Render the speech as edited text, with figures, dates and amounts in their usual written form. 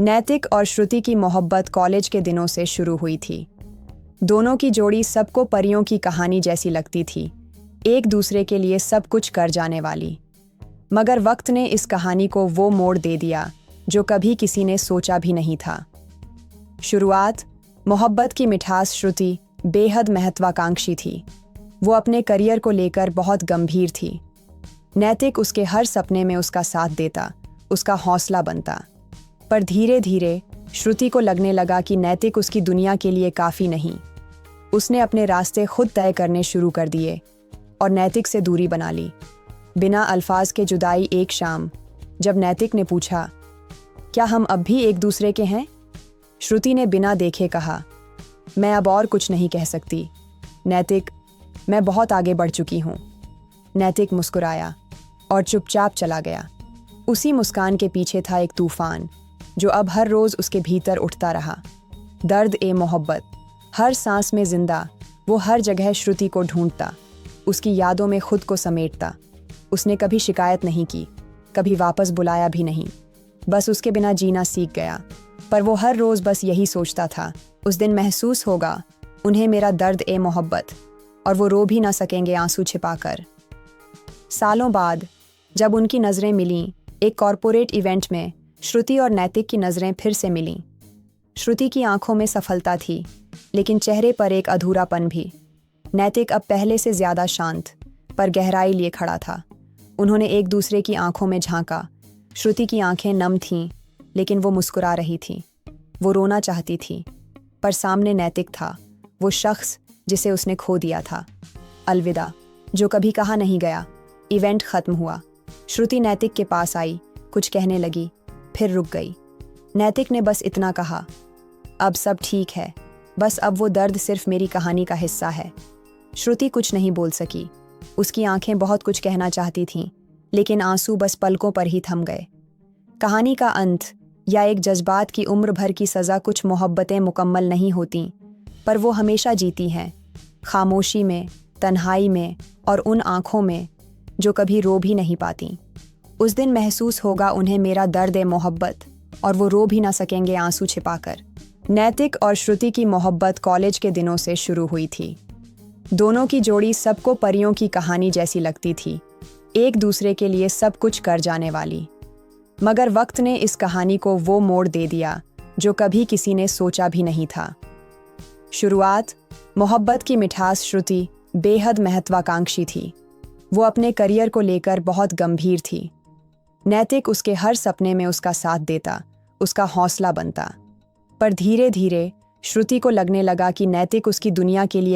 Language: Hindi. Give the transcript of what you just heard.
नैतिक और श्रुति की मोहब्बत कॉलेज के दिनों से शुरू हुई थी। दोनों की जोड़ी सबको परियों की कहानी जैसी लगती थी, एक दूसरे के लिए सब कुछ कर जाने वाली। मगर वक्त ने इस कहानी को वो मोड़ दे दिया जो कभी किसी ने सोचा भी नहीं था। शुरुआत मोहब्बत की मिठास। श्रुति बेहद महत्वाकांक्षी थी। वो अपने करियर को लेकर बहुत गंभीर थी। नैतिक उसके हर सपने में उसका साथ देता, उसका हौसला बनता। पर धीरे धीरे श्रुति को लगने लगा कि नैतिक उसकी दुनिया के लिए काफ़ी नहीं। उसने अपने रास्ते खुद तय करने शुरू कर दिए और नैतिक से दूरी बना ली। बिना अल्फाज के जुदाई। एक शाम जब नैतिक ने पूछा, क्या हम अब भी एक दूसरे के हैं? श्रुति ने बिना देखे कहा, मैं अब और कुछ नहीं कह सकती नैतिक, मैं बहुत आगे बढ़ चुकी हूँ। नैतिक मुस्कुराया और चुपचाप चला गया। उसी मुस्कान के पीछे था एक तूफान जो अब हर रोज़ उसके भीतर उठता रहा। दर्द ए मोहब्बत। हर सांस में जिंदा, वो हर जगह श्रुति को ढूंढता, उसकी यादों में खुद को समेटता। उसने कभी शिकायत नहीं की, कभी वापस बुलाया भी नहीं, बस उसके बिना जीना सीख गया। पर वो हर रोज़ बस यही सोचता था, उस दिन महसूस होगा उन्हें मेरा दर्द ए मोहब्बत, और वो रो भी ना सकेंगे आंसू छिपाकर। सालों बाद जब उनकी नज़रें मिलीं एक कॉरपोरेट इवेंट में, श्रुति और नैतिक की नज़रें फिर से मिलीं। श्रुति की आंखों में सफलता थी, लेकिन चेहरे पर एक अधूरापन भी। नैतिक अब पहले से ज़्यादा शांत पर गहराई लिए खड़ा था। उन्होंने एक दूसरे की आंखों में झांका। श्रुति की आंखें नम थीं, लेकिन वो मुस्कुरा रही थी। वो रोना चाहती थी, पर सामने नैतिक था, वो शख्स जिसे उसने खो दिया था। अलविदा, जो कभी कहा नहीं गया। इवेंट ख़त्म हुआ। श्रुति नैतिक के पास आई, कुछ कहने लगी, फिर रुक गई। नैतिक ने बस इतना कहा, अब सब ठीक है, बस अब वो दर्द सिर्फ मेरी कहानी का हिस्सा है। श्रुति कुछ नहीं बोल सकी। उसकी आंखें बहुत कुछ कहना चाहती थीं, लेकिन आंसू बस पलकों पर ही थम गए। कहानी का अंत या एक जज्बात की उम्र भर की सज़ा। कुछ मोहब्बतें मुकम्मल नहीं होती, पर वो हमेशा जीती हैं, खामोशी में, तन्हाई में और उन आँखों में जो कभी रो भी नहीं पाती। उस दिन महसूस होगा उन्हें मेरा दर्द ए मोहब्बत, और वो रो भी ना सकेंगे आंसू छिपाकर। नैतिक और श्रुति की मोहब्बत कॉलेज के दिनों से शुरू हुई थी। दोनों की जोड़ी सबको परियों की कहानी जैसी लगती थी, एक दूसरे के लिए सब कुछ कर जाने वाली। मगर वक्त ने इस कहानी को वो मोड़ दे दिया जो कभी किसी ने सोचा भी नहीं था। शुरुआत मोहब्बत की मिठास। श्रुति बेहद महत्वाकांक्षी थी। वो अपने करियर को लेकर बहुत गंभीर थी। नैतिक उसके हर सपने में उसका साथ देता, उसका हौसला बनता। पर धीरे धीरे श्रुति को लगने लगा कि नैतिक उसकी दुनिया के लिए